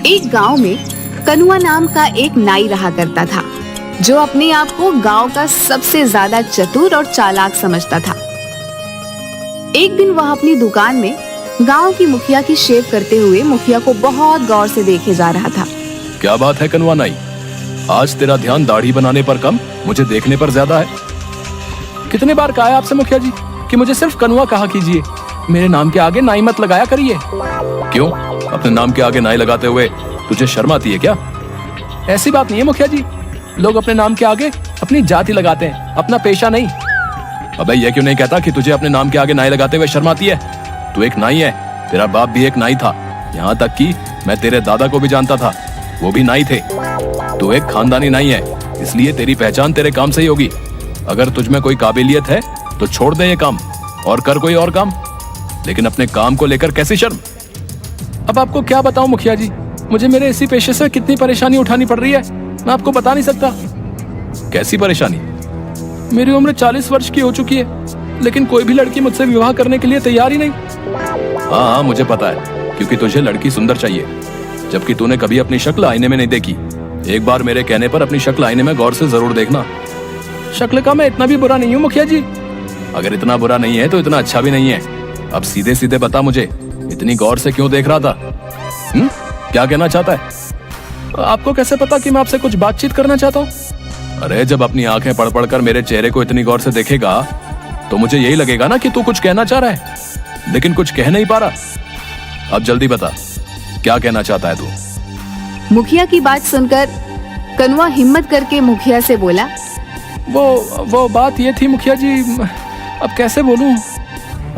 एक गांव में कनुआ नाम का एक नाई रहा करता था, जो अपने आप को गांव का सबसे ज्यादा चतुर और चालाक समझता था। एक दिन वह अपनी दुकान में गांव की मुखिया की शेव करते हुए मुखिया को बहुत गौर से देखे जा रहा था। क्या बात है कनुआ नाई, आज तेरा ध्यान दाढ़ी बनाने पर कम, मुझे देखने पर ज्यादा है। कितने बार कहा है आपसे मुखिया जी कि मुझे सिर्फ कनुआ कहा कीजिए, मेरे नाम के आगे नाई मत लगाया करिए। क्यों, अपने नाम के आगे नाई लगाते हुए तुझे शर्म आती है क्या? ऐसी बात नहीं है मुखिया जी, लोग अपने नाम के आगे अपनी जाति लगाते हैं, अपना पेशा नहीं। अबे ये क्यों नहीं कहता कि तुझे अपने नाम के आगे नाई लगाते हुए शर्म आती है? तू एक नाई है, तेरा बाप भी एक नाई था, यहाँ तक कि मैं तेरे दादा को भी जानता था, वो भी नाई थे। तू एक खानदानी नाई है, इसलिए तेरी पहचान तेरे काम से ही होगी। अगर तुझ में कोई काबिलियत है तो छोड़ दे ये काम और कर कोई और काम, लेकिन अपने काम को लेकर कैसी शर्म? अब आपको क्या बताऊं मुखिया जी, मुझे मेरे इसी पेशे से कितनी परेशानी उठानी पड़ रही है, मैं आपको बता नहीं सकता। कैसी परेशानी? मेरी उम्र 40 वर्ष की हो चुकी है, लेकिन कोई भी लड़की मुझसे विवाह करने के लिए तैयार ही नहीं। हाँ, मुझे पता है, क्योंकि तुझे लड़की सुंदर चाहिए, जबकि तूने कभी अपनी शक्ल आईने में नहीं देखी। एक बार मेरे कहने पर अपनी शक्ल आईने में गौर से जरूर देखना। शक्ल का मैं इतना भी बुरा नहीं हूँ मुखिया जी। अगर इतना बुरा नहीं है तो इतना अच्छा भी नहीं है। अब सीधे सीधे बता मुझे, इतनी गौर से क्यों देख रहा था? क्या कहना चाहता है? आपको कैसे पता कि मैं आपसे कुछ बातचीत करना चाहता हूँ? अरे जब अपनी आंखें पढ़ पढ़ कर मेरे चेहरे को इतनी गौर से देखेगा तो मुझे यही लगेगा ना कि तू कुछ कहना चाह रहा है, लेकिन कुछ कह नहीं पा रहा। अब जल्दी बता, क्या कहना चाहता है तू? मुखिया की बात सुनकर कनुआ हिम्मत करके मुखिया से बोला, वो बात ये थी मुखिया जी, अब कैसे बोलूं?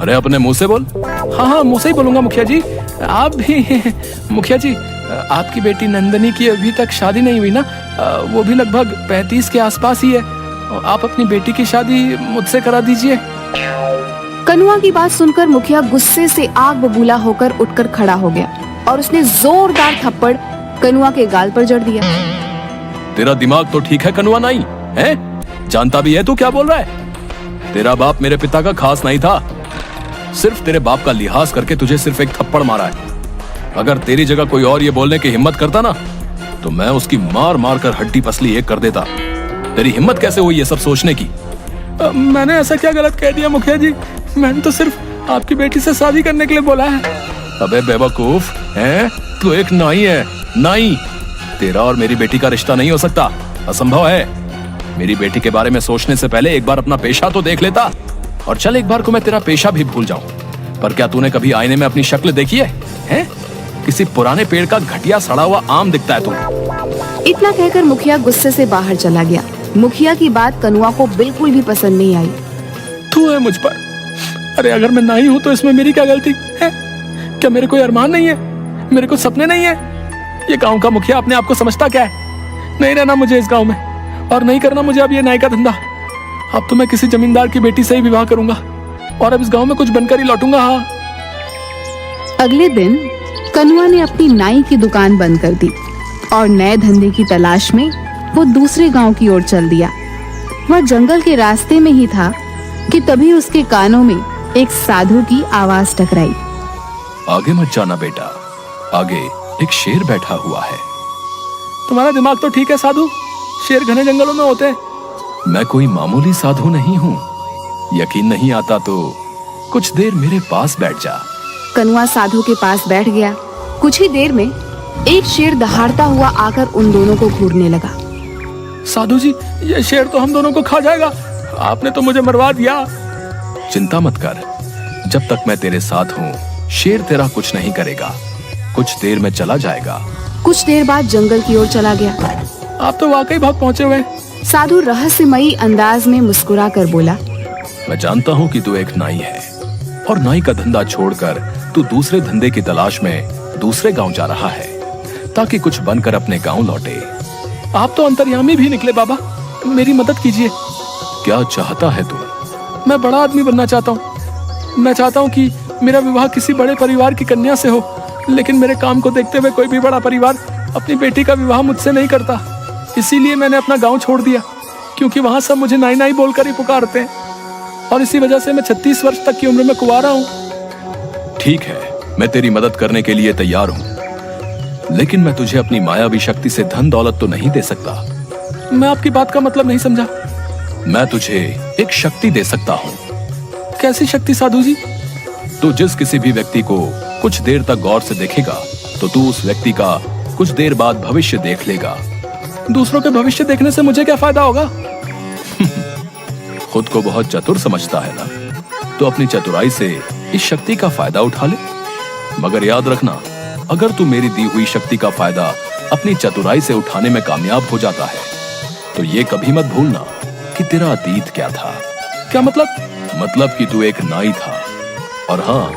अरे अपने मुंह से बोल। हाँ, मुंह से ही बोलूंगा मुखिया जी। आप भी मुखिया जी, आपकी बेटी नंदनी की अभी तक शादी नहीं हुई ना, वो भी लगभग 35 के आसपास ही है। आप अपनी बेटी की शादी मुझसे करा दीजिए। कनुआ की बात सुनकर मुखिया गुस्से से आग बबूला होकर उठकर खड़ा हो गया और उसने जोरदार थप्पड़ कनुआ के गाल पर जड़ दिया। तेरा दिमाग तो ठीक है कनुआ नाई, है? जानता भी है तू क्या बोल रहा है? तेरा बाप मेरे पिता का खास नहीं था, सिर्फ तेरे बाप का लिहाज करके तुझे सिर्फ एक थप्पड़ मारा है। अगर तेरी जगह कोई और ये बोलने की हिम्मत करता ना, तो मैं उसकी मार मार कर हड्डी पसली एक कर देता। तेरी हिम्मत कैसे हुई ये सब सोचने की? मैंने ऐसा क्या गलत कह दिया मुखिया जी? मैंने तो सिर्फ आपकी बेटी से शादी करने के लिए बोला है। अबे बेवकूफ, हैं? तू एक नाई है, नाई। तेरा और मेरी बेटी का रिश्ता नहीं हो सकता, असंभव है। मेरी बेटी के बारे में सोचने से पहले एक बार अपना पेशा तो देख लेता। और चल, एक बार को मैं तेरा पेशा भी भूल जाऊं, पर क्या तूने कभी आईने में अपनी शक्ल देखी है? हैं? किसी पुराने पेड़ का घटिया सड़ा हुआ आम दिखता है तू। इतना कहकर मुखिया गुस्से से बाहर चला गया। मुखिया की बात कनुआ को बिल्कुल भी पसंद नहीं आई। तू है मुझ पर। अरे अगर मैं नहीं हूँ तो इसमें मेरी क्या गलती है? क्या मेरे कोई अरमान नहीं है? मेरे को सपने नहीं है? ये गाँव का मुखिया अपने आप को समझता क्या है? नहीं रहना मुझे इस गाँव में, और नहीं करना मुझे अब ये नाई का धंधा। अब तो मैं किसी जमींदार की बेटी से ही विवाह करूंगा और अब इस गांव में कुछ बनकर ही लौटूंगा। हाँ। अगले दिन कनुआ ने अपनी नाई की दुकान बंद कर दी और नए धंधे की तलाश में वो दूसरे गांव की ओर चल दिया। वह जंगल के रास्ते में ही था कि तभी उसके कानों में एक साधु की आवाज टकराई। आगे मत जाना बेटा, आगे एक शेर बैठा हुआ है। तुम्हारा दिमाग तो ठीक है साधु, शेर घने जंगलों में होते हैं। मैं कोई मामूली साधु नहीं हूँ, यकीन नहीं आता तो कुछ देर मेरे पास बैठ जा। कनुआ साधु के पास बैठ गया। कुछ ही देर में एक शेर दहाड़ता हुआ आकर उन दोनों को घूरने लगा। साधु जी, ये शेर तो हम दोनों को खा जाएगा, आपने तो मुझे मरवा दिया। चिंता मत कर, जब तक मैं तेरे साथ हूँ शेर तेरा कुछ नहीं करेगा, कुछ देर में चला जाएगा। कुछ देर बाद जंगल की ओर चला गया। आप तो वाकई बहुत पहुँचे हुए। साधु रहस्यमयी अंदाज में मुस्कुरा कर बोला, मैं जानता हूँ कि तू एक नाई है और नाई का धंधा छोड़कर तू दूसरे धंधे की तलाश में दूसरे गांव जा रहा है ताकि कुछ बनकर अपने गांव लौटे। आप तो अंतर्यामी भी निकले बाबा, मेरी मदद कीजिए। क्या चाहता है तू? मैं बड़ा आदमी बनना चाहता हूँ। मैं चाहता हूँ कि मेरा विवाह किसी बड़े परिवार की कन्या से हो, लेकिन मेरे काम को देखते हुए कोई भी बड़ा परिवार अपनी बेटी का विवाह मुझसे नहीं करता। इसीलिए मैंने अपना गांव छोड़ दिया, क्योंकि वहां सब मुझे नाई नाई बोलकर ही पुकारते हैं, और इसी वजह से मैं 36 वर्ष तक की उम्र में कुंवारा हूँ। ठीक है, मैं तेरी मदद करने के लिए तैयार हूँ, लेकिन मैं तुझे अपनी मायावी शक्ति से धन दौलत तो नहीं दे सकता। मैं आपकी बात का मतलब नहीं समझा। मैं तुझे एक शक्ति दे सकता हूँ। कैसी शक्ति साधु जी? तू जिस किसी भी व्यक्ति को कुछ देर तक गौर से देखेगा तो तू उस व्यक्ति का कुछ देर बाद भविष्य देख लेगा। दूसरों के भविष्य देखने से मुझे क्या फायदा होगा? खुद को बहुत चतुर समझता है ना, तो अपनी चतुराई से इस शक्ति का फायदा उठा ले। मगर याद रखना, अगर तू मेरी दी हुई शक्ति का फायदा अपनी चतुराई से उठाने में कामयाब हो जाता है तो ये कभी मत भूलना कि तेरा अतीत क्या था। क्या मतलब कि तू एक नाई था। और हाँ,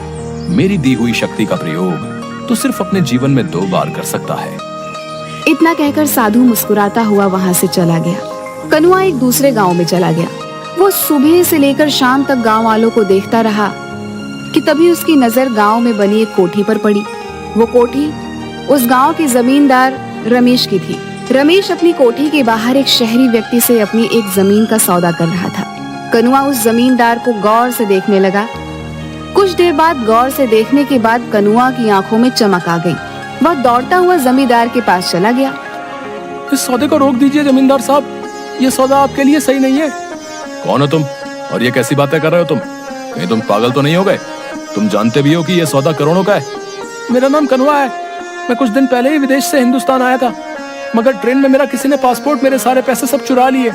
मेरी दी हुई शक्ति का प्रयोग तू सिर्फ अपने जीवन में 2 बार कर सकता है। इतना कहकर साधु मुस्कुराता हुआ वहां से चला गया। कनुआ एक दूसरे गांव में चला गया। वो सुबह से लेकर शाम तक गांव वालों को देखता रहा कि तभी उसकी नजर गांव में बनी एक कोठी पर पड़ी। वो कोठी उस गांव के जमींदार रमेश की थी। रमेश अपनी कोठी के बाहर एक शहरी व्यक्ति से अपनी एक जमीन का सौदा कर रहा था। कनुआ उस जमींदार को गौर से देखने लगा। कुछ देर बाद गौर से देखने के बाद कनुआ की आंखों में चमक आ गई। वह दौड़ता हुआ जमींदार के पास चला गया। इस सौदे को रोक दीजिए जमींदार साहब, ये सौदा आपके लिए सही नहीं है। कौन हो तुम और ये कैसी बातें कर रहे हो तुम? कहीं तुम पागल तो नहीं हो गए? तुम जानते भी हो कि ये सौदा करोड़ों का है। मेरा नाम कनुआ है। मैं कुछ दिन पहले ही विदेश से हिंदुस्तान आया था, मगर ट्रेन में मेरा किसी ने पासपोर्ट, मेरे सारे पैसे सब चुरा लिए।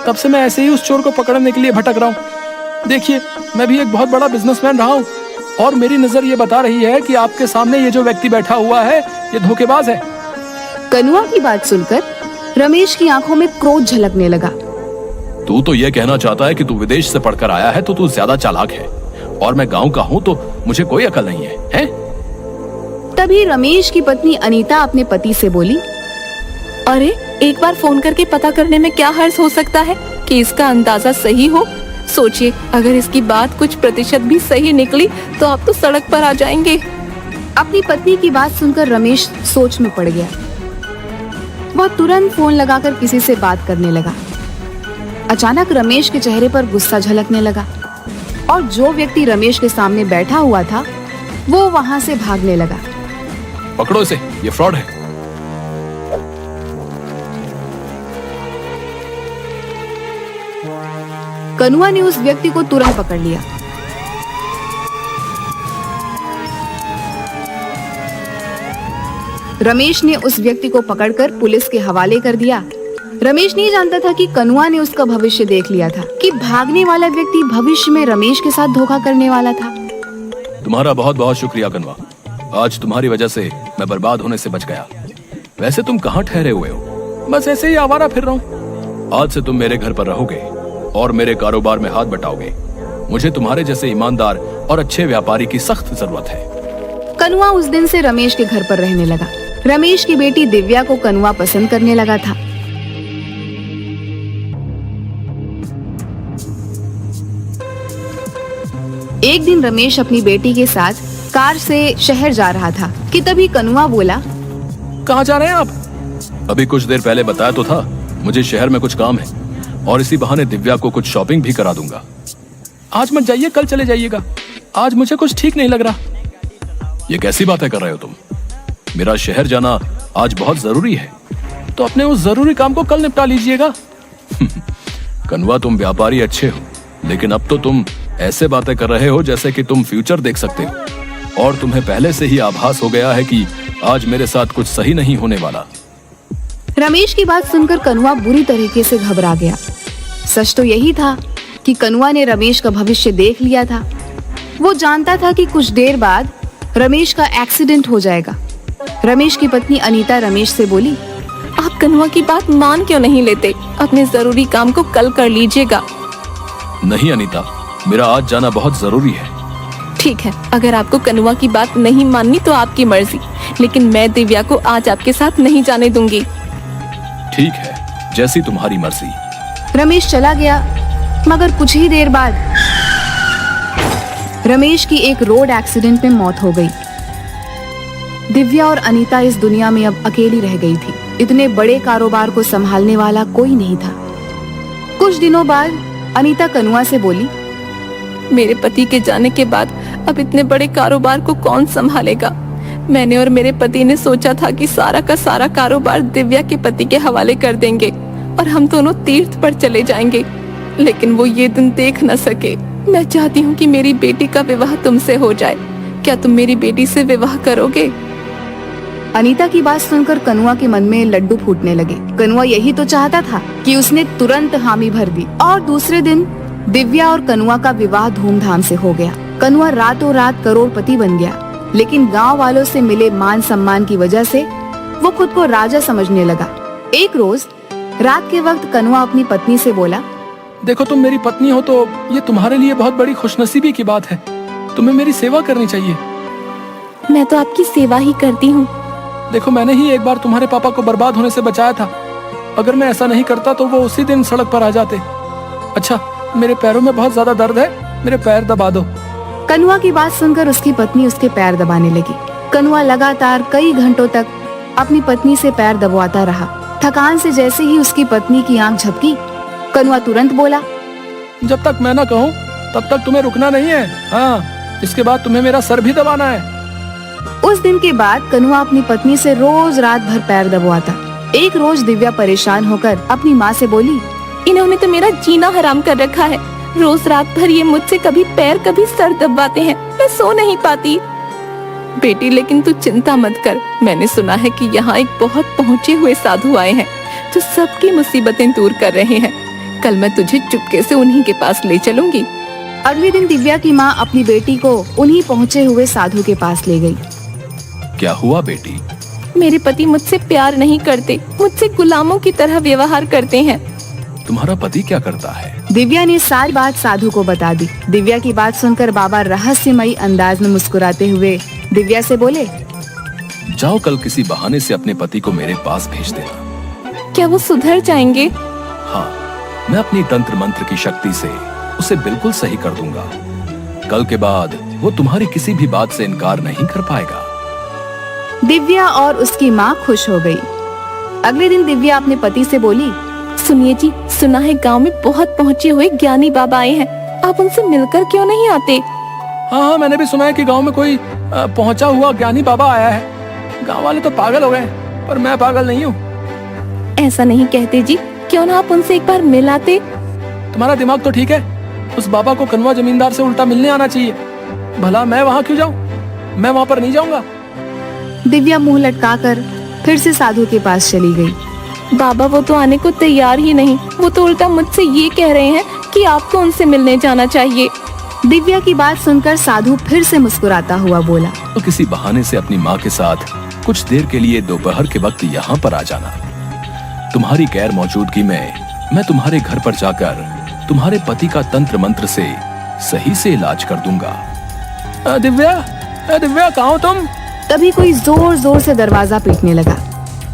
तब से मैं ऐसे ही उस चोर को पकड़ने के लिए भटक रहा हूँ। देखिए, मैं भी एक बहुत बड़ा बिजनेसमैन रहा हूँ और मेरी नजर ये बता रही है कि आपके सामने ये जो व्यक्ति बैठा हुआ है ये धोखेबाज है। कनुआ की बात सुनकर रमेश की आंखों में क्रोध झलकने लगा। तू तो ये कहना चाहता है कि तू विदेश से पढ़कर आया है तो तू ज्यादा चालाक है और मैं गांव का हूँ तो मुझे कोई अकल नहीं है, हैं? तभी रमेश की पत्नी अनीता अपने पति से बोली, अरे एक बार फोन करके पता करने में क्या हर्ज हो सकता है कि इसका अंदाजा सही हो। सोचिए, अगर इसकी बात कुछ प्रतिशत भी सही निकली तो आप तो सड़क पर आ जाएंगे। अपनी पत्नी की बात सुनकर रमेश सोच में पड़ गया। वह तुरंत फोन लगाकर किसी से बात करने लगा। अचानक रमेश के चेहरे पर गुस्सा झलकने लगा और जो व्यक्ति रमेश के सामने बैठा हुआ था वो वहां से भागने लगा। पकड़ो इसे, ये फ्रॉड है। कनुआ ने उस व्यक्ति को तुरंत पकड़ लिया। रमेश ने उस व्यक्ति को पकड़कर पुलिस के हवाले कर दिया। रमेश नहीं जानता था कि कनुआ ने उसका भविष्य देख लिया था, कि भागने वाला व्यक्ति भविष्य में रमेश के साथ धोखा करने वाला था। तुम्हारा बहुत बहुत शुक्रिया कनुआ, आज तुम्हारी वजह से मैं बर्बाद होने से बच गया। वैसे तुम कहाँ ठहरे हुए हो? बस ऐसे ही आवारा फिर रहा हूँ। आज से तुम मेरे घर पर रहोगे और मेरे कारोबार में हाथ बटाओगे। मुझे तुम्हारे जैसे ईमानदार और अच्छे व्यापारी की सख्त जरूरत है। कनुआ उस दिन से रमेश के घर पर रहने लगा। रमेश की बेटी दिव्या को कनुआ पसंद करने लगा था। एक दिन रमेश अपनी बेटी के साथ कार से शहर जा रहा था कि तभी कनुआ बोला, कहाँ जा रहे हैं आप? अभी कुछ देर पहले बताया तो था, मुझे शहर में कुछ काम है और इसी बहाने दिव्या को कुछ शॉपिंग भी करा दूंगा। आज मत जाइए, कल चले जाइएगा। आज मुझे कुछ ठीक नहीं लग रहा। ये कैसी बातें कर रहे हो तुम? मेरा शहर जाना आज बहुत जरूरी है, तो अपने उस जरूरी काम को कल निपटा लीजिएगा। कनुआ, तुम व्यापारी अच्छे हो, लेकिन अब तो तुम ऐसे बातें कर रहे हो जैसे कि तुम फ्यूचर देख सकते हो और तुम्हें पहले से ही आभास हो गया है कि आज मेरे साथ कुछ सही नहीं होने वाला। रमेश की बात सुनकर कनुआ बुरी तरीके से घबरा गया। सच तो यही था कि कनुआ ने रमेश का भविष्य देख लिया था। वो जानता था कि कुछ देर बाद रमेश का एक्सीडेंट हो जाएगा। रमेश की पत्नी अनीता रमेश से बोली, आप कनुआ की बात मान क्यों नहीं लेते? अपने जरूरी काम को कल कर लीजिएगा। नहीं अनीता, मेरा आज जाना बहुत जरूरी है। ठीक है, अगर आपको कनुआ की बात नहीं माननी तो आपकी मर्जी, लेकिन मैं दिव्या को आज आपके साथ नहीं जाने दूंगी। ठीक है, जैसी तुम्हारी मर्जी। रमेश चला गया, मगर कुछ ही देर बाद रमेश की एक रोड एक्सीडेंट में मौत हो गई। दिव्या और अनीता इस दुनिया में अब अकेली रह गई थी। इतने बड़े कारोबार को संभालने वाला कोई नहीं था। कुछ दिनों बाद अनीता कनुआ से बोली, मेरे पति के जाने के बाद अब इतने बड़े कारोबार को कौन संभालेगा? मैंने और मेरे पति ने सोचा था कि सारा का सारा कारोबार दिव्या के पति के हवाले कर देंगे और हम दोनों तीर्थ पर चले जाएंगे, लेकिन वो ये दिन देख न सके। मैं चाहती हूँ कि मेरी बेटी का विवाह तुमसे हो जाए। क्या तुम मेरी बेटी से विवाह करोगे? अनीता की बात सुनकर कनुआ के मन में लड्डू फूटने लगे। कनुआ यही तो चाहता था कि उसने तुरंत हामी भर दी और दूसरे दिन दिव्या और कनुआ का विवाह धूमधाम से हो गया। कनुआ रातों रात करोड़पति बन गया, लेकिन गांव वालों से मिले मान सम्मान की वजह से वो खुद को राजा समझने लगा। एक रोज रात के वक्त कनुआ अपनी पत्नी से बोला, देखो तुम मेरी पत्नी हो तो ये तुम्हारे लिए बहुत बड़ी खुशनसीबी की बात है। तुम्हें मेरी सेवा करनी चाहिए। मैं तो आपकी सेवा ही करती हूँ। देखो मैंने ही एक बार तुम्हारे पापा को बर्बाद होने से बचाया था। अगर मैं ऐसा नहीं करता तो वो उसी दिन सड़क पर आ जाते। अच्छा, मेरे पैरों में बहुत ज्यादा दर्द है, मेरे पैर दबा दो। कनुआ की बात सुनकर उसकी पत्नी उसके पैर दबाने लगी। कनुआ लगातार कई घंटों तक अपनी पत्नी से पैर दबवाता रहा। थकान से जैसे ही उसकी पत्नी की आंख झपकी, कनुआ तुरंत बोला, जब तक मैं ना कहूँ तब तक तुम्हें रुकना नहीं है। हाँ, इसके बाद तुम्हें मेरा सर भी दबाना है। उस दिन के बाद कनुआ अपनी पत्नी से रोज रात भर पैर दबवाता। एक रोज दिव्या परेशान होकर अपनी माँ से बोली, इन्होंने तो मेरा जीना हराम कर रखा है। रोज रात भर ये मुझसे कभी पैर कभी सर दबाते हैं, मैं सो नहीं पाती। बेटी, लेकिन तू चिंता मत कर। मैंने सुना है कि यहाँ एक बहुत पहुँचे हुए साधु आए हैं जो सबकी मुसीबतें दूर कर रहे हैं। कल मैं तुझे चुपके से उन्हीं के पास ले चलूंगी। अगले दिन दिव्या की माँ अपनी बेटी को उन्हीं पहुँचे हुए साधु के पास ले गई। क्या हुआ बेटी? मेरे पति मुझसे प्यार नहीं करते, मुझसे गुलामों की तरह व्यवहार करते हैं। तुम्हारा पति क्या करता है? दिव्या ने सारी बात साधु को बता दी। दिव्या की बात सुनकर बाबा रहस्यमयी अंदाज में मुस्कुराते हुए दिव्या से बोले, जाओ कल किसी बहाने से अपने पति को मेरे पास भेज देना। क्या वो सुधर जाएंगे? हाँ, मैं अपनी तंत्र मंत्र की शक्ति से उसे बिल्कुल सही कर दूंगा। कल के बाद वो तुम्हारी किसी भी बात से इनकार नहीं कर पाएगा। दिव्या और उसकी माँ खुश हो गई। अगले दिन दिव्या अपने पति से बोली, सुनिए जी, सुना है गांव में बहुत पहुँचे हुए ज्ञानी बाबा आए हैं, आप उनसे मिलकर क्यों नहीं आते? हाँ, मैंने भी सुना है कि गांव में कोई पहुंचा हुआ ज्ञानी बाबा आया है। गांव वाले तो पागल हो गए, पर मैं पागल नहीं हूँ। ऐसा नहीं कहते जी, क्यों ना आप उनसे एक बार मिल आते? तुम्हारा दिमाग तो ठीक है। उस बाबा को कनुआ जमींदार से उल्टा मिलने आना चाहिए। भला मैं वहाँ क्यों जाऊँ? मैं वहाँ पर नहीं जाऊँगा। दिव्या मुंह लटकाकर फिर से साधु के पास चली गई। बाबा वो तो आने को तैयार ही नहीं, वो तो उल्टा मुझसे ये कह रहे हैं कि आपको उनसे मिलने जाना चाहिए। दिव्या की बात सुनकर साधु फिर से मुस्कुराता हुआ बोला, तो किसी बहाने से अपनी माँ के साथ कुछ देर के लिए दोपहर के वक्त यहाँ पर आ जाना। तुम्हारी गैर मौजूदगी में मैं तुम्हारे घर पर जाकर तुम्हारे पति का तंत्र मंत्र से सही से इलाज कर दूंगा। दिव्या कहाँ हो तुम? तभी कोई जोर जोर से दरवाजा पीटने लगा।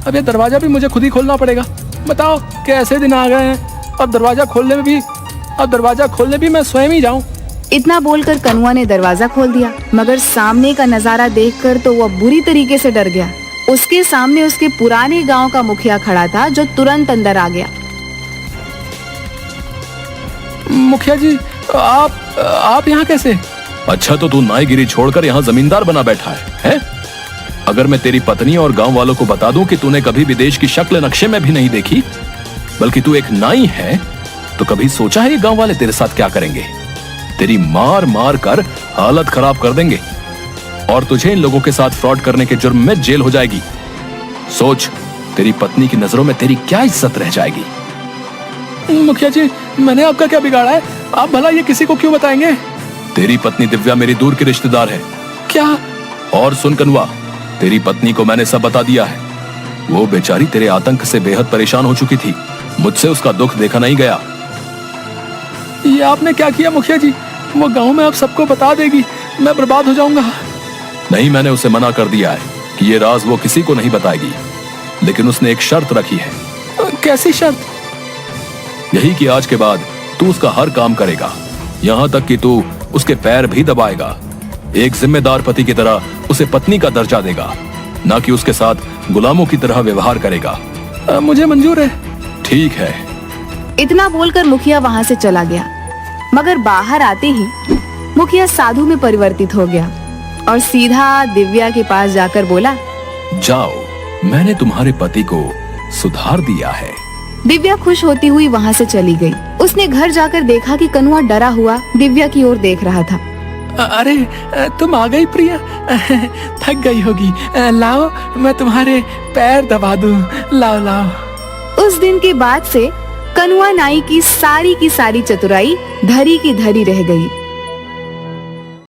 अब ये दरवाजा भी मुझे खुद ही खोलना पड़ेगा। बताओ कैसे दिन आ गए हैं। अब दरवाजा खोलने भी मैं स्वयं ही जाऊं। इतना बोलकर कनुआ ने दरवाजा खोल दिया, मगर सामने का नजारा देखकर तो वह बुरी तरीके से डर गया। उसके सामने उसके पुराने गांव का मुखिया खड़ा था, जो तुरंत अंदर आ गया। मुखिया जी, आप यहाँ कैसे? अच्छा, तो तू नाईगिरी छोड़कर यहाँ जमींदार बना बैठा है? अगर मैं तेरी पत्नी और गांव वालों को बता दूं कि तूने कभी विदेश की शक्ल नक्शे में भी नहीं देखी, बल्कि तू एक नाई है, तो कभी सोचा है ये गांव वाले तेरे साथ क्या करेंगे? तेरी मार मार कर हालत खराब कर देंगे और तुझे इन लोगों के साथ फ्रॉड करने के जुर्म में जेल हो जाएगी। सोच, तेरी पत्नी की नजरों में तेरी क्या इज्जत रह जाएगी। मुखिया जी, मैंने आपका क्या बिगाड़ा है? आप भला ये किसी को क्यों बताएंगे? तेरी पत्नी दिव्या मेरी दूर की रिश्तेदार है। क्या? और सुन कनुआ, तेरी पत्नी को मैंने सब बता दिया है। वो बेचारी तेरे आतंक से बेहद परेशान हो चुकी थी। मुझसे उसका दुख देखा नहीं गया। ये आपने क्या किया मुखिया जी? वो गांव में अब सबको बता देगी, मैं बर्बाद हो जाऊंगा। नहीं, मैंने उसे मना कर दिया है कि ये राज वो किसी को नहीं बताएगी, लेकिन उसने एक शर्त रखी है। कैसी शर्त? यही कि आज के बाद तू उसका हर काम करेगा, यहाँ तक कि तू उसके पैर भी दबाएगा। एक जिम्मेदार पति की तरह उसे पत्नी का दर्जा देगा, ना कि उसके साथ गुलामों की तरह व्यवहार करेगा। मुझे मंजूर है। ठीक है। इतना बोलकर मुखिया वहाँ से चला गया, मगर बाहर आते ही मुखिया साधु में परिवर्तित हो गया। और सीधा दिव्या के पास जाकर बोला, जाओ, मैंने तुम्हारे पति को सुधार दिया है। दिव्या खुश होती हुई वहाँ से चली गई। उसने घर जाकर देखा कि कनुआ डरा हुआ दिव्या की ओर देख रहा था। अरे तुम आ गई प्रिया, थक गई होगी, लाओ मैं तुम्हारे पैर दबा दूं, लाओ लाओ। उस दिन के बाद से कनुआ नाई की सारी चतुराई धरी की धरी रह गई।